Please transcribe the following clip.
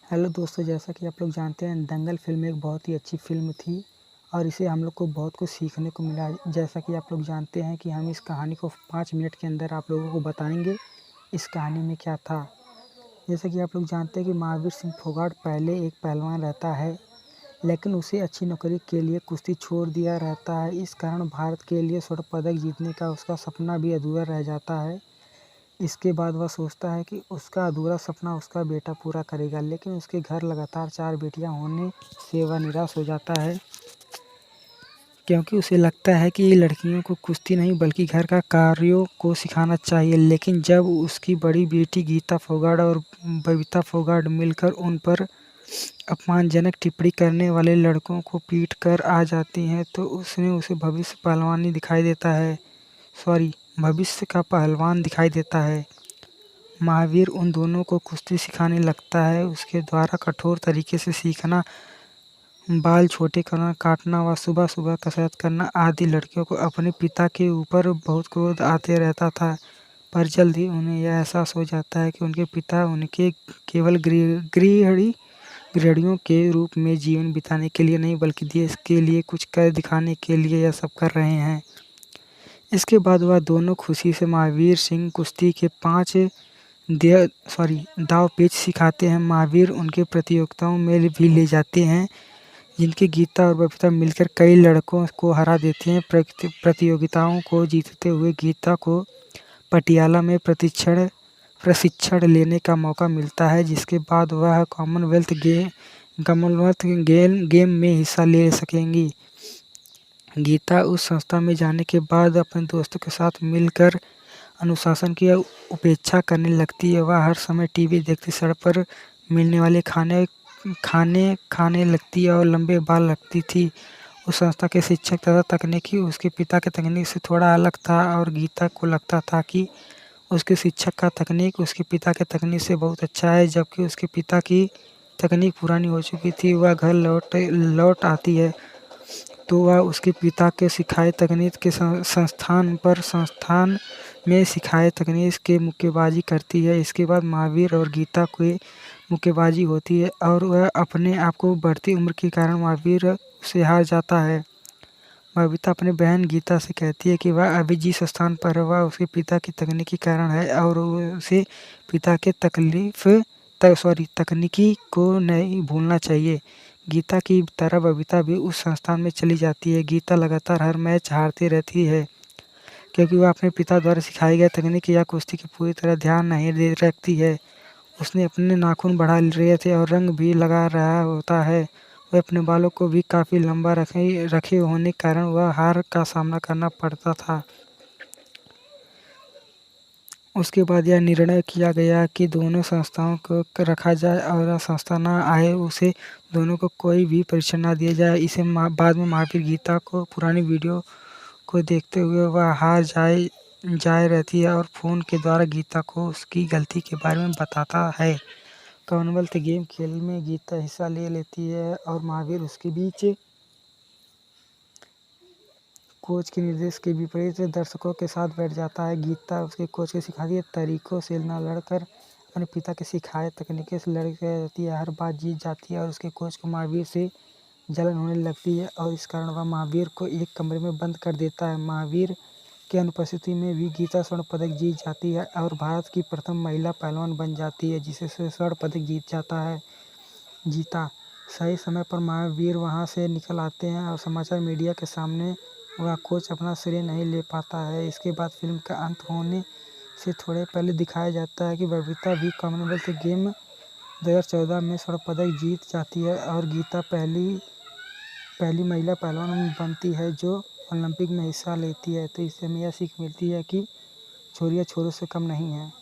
Hello दोस्तों, जैसा कि आप लोग जानते हैं दंगल फ़िल्म एक बहुत ही अच्छी फ़िल्म थी और इसे हम लोग को बहुत कुछ सीखने को मिला। जैसा कि आप लोग जानते हैं कि हम इस कहानी को 5 मिनट के अंदर आप लोगों को बताएँगे, इस कहानी में क्या था। जैसा कि आप लोग जानते हैं कि महावीर सिंह फोगाट पहले एक पहलवान रहता है, लेकिन उसे अच्छी नौकरी के लिए कुश्ती छोड़ दिया रहता है। इस कारण भारत के लिए स्वर्ण पदक जीतने का उसका सपना भी अधूरा रह जाता है। इसके बाद वह सोचता है कि उसका अधूरा सपना उसका बेटा पूरा करेगा, लेकिन उसके घर लगातार 4 बेटियां होने से वह निराश हो जाता है, क्योंकि उसे लगता है कि लड़कियों को कुश्ती नहीं बल्कि घर का कार्यों को सिखाना चाहिए। लेकिन जब उसकी बड़ी बेटी गीता फोगाट और बबीता फोगाट मिलकर उन पर अपमानजनक टिप्पणी करने वाले लड़कों को पीट कर आ जाती हैं, तो उसे भविष्य का पहलवान दिखाई देता है। महावीर उन दोनों को कुश्ती सिखाने लगता है। उसके द्वारा कठोर तरीके से सीखना, बाल छोटे करना, काटना व सुबह-सुबह कसरत करना आदि लड़कियों को अपने पिता के ऊपर बहुत क्रोध आते रहता था। पर जल्द ही उन्हें यह एहसास हो जाता है कि उनके पिता उनके केवल गृहिणियों के रूप में जीवन बिताने के लिए नहीं बल्कि देश के लिए कुछ कर दिखाने के लिए यह सब कर रहे हैं। इसके बाद वह दोनों खुशी से महावीर सिंह कुश्ती के 5 दांव-पेच सिखाते हैं। महावीर उनके प्रतियोगिताओं में भी ले जाते हैं, जिनकी गीता और बबीता मिलकर कई लड़कों को हरा देती हैं। प्रतियोगिताओं को जीतते हुए गीता को पटियाला में प्रशिक्षण लेने का मौका मिलता है, जिसके बाद वह कॉमनवेल्थ गेम में हिस्सा ले सकेंगी। गीता उस संस्था में जाने के बाद अपने दोस्तों के साथ मिलकर अनुशासन की उपेक्षा करने लगती है। वह हर समय टीवी देखती, सड़क पर मिलने वाले खाने लगती है और लंबे बाल रखती थी। उस संस्था के शिक्षक तथा तकनीकी उसके पिता के तकनीक से थोड़ा अलग था और गीता को लगता था कि उसके शिक्षक का तकनीक उसके पिता के तकनीक से बहुत अच्छा है। जबकि उसके पिता की तकनीक पुरानी हो चुकी थी। वह घर लौट आती है तो वह उसके पिता के सिखाए तकनीक के संस्थान में सिखाए तकनीक के मुक्केबाजी करती है। इसके बाद महावीर और गीता की मुक्केबाजी होती है और वह अपने आप को बढ़ती उम्र के कारण महावीर से हार जाता है। बबीता अपनी बहन गीता से कहती है कि वह अभी जिस स्थान पर है वह उसके पिता की तकनीक के कारण है और उसे पिता के तकनीकी को नहीं भूलना चाहिए। गीता की तरह बबीता भी उस संस्थान में चली जाती है। गीता लगातार हर मैच हारती रहती है, क्योंकि वह अपने पिता द्वारा सिखाई गई तकनीक या कुश्ती की पूरी तरह ध्यान नहीं दे रखती है। उसने अपने नाखून बढ़ा लिए थे और रंग भी लगा रहा होता है। वह अपने बालों को भी काफ़ी लंबा रखे होने के कारण वह हार का सामना करना पड़ता था। उसके बाद यह निर्णय किया गया कि दोनों संस्थाओं को रखा जाए और संस्था न आए उसे दोनों को कोई भी परीक्षण न दिया जाए। इसे बाद में महावीर गीता को पुरानी वीडियो को देखते हुए वह हार जाए रहती है और फ़ोन के द्वारा गीता को उसकी गलती के बारे में बताता है। कॉमनवेल्थ गेम खेल में गीता हिस्सा ले लेती है और महावीर उसके बीच कोच के निर्देश के विपरीत दर्शकों के साथ बैठ जाता है। गीता उसके कोच के सिखाए तरीकों से न लड़कर अपने पिता के सिखाए तकनीकों से लड़ती है। हर बार जीत जाती है और उसके कोच को महावीर से जलन होने लगती है और इस कारण वह महावीर को एक कमरे में बंद कर देता है। महावीर की अनुपस्थिति में भी गीता स्वर्ण पदक जीत जाती है और भारत की प्रथम महिला पहलवान बन जाती है, जिसे स्वर्ण पदक जीता। सही समय पर महावीर वहां से निकल आते हैं और समाचार मीडिया के सामने वह कोच अपना श्रेय नहीं ले पाता है। इसके बाद फिल्म का अंत होने से थोड़े पहले दिखाया जाता है कि बबीता भी कॉमनवेल्थ गेम 2014 में स्वर्ण पदक जीत जाती है और गीता पहली महिला पहलवान बनती है जो ओलंपिक में हिस्सा लेती है। तो इससे हमें यह सीख मिलती है कि छोरियां छोरों से कम नहीं हैं।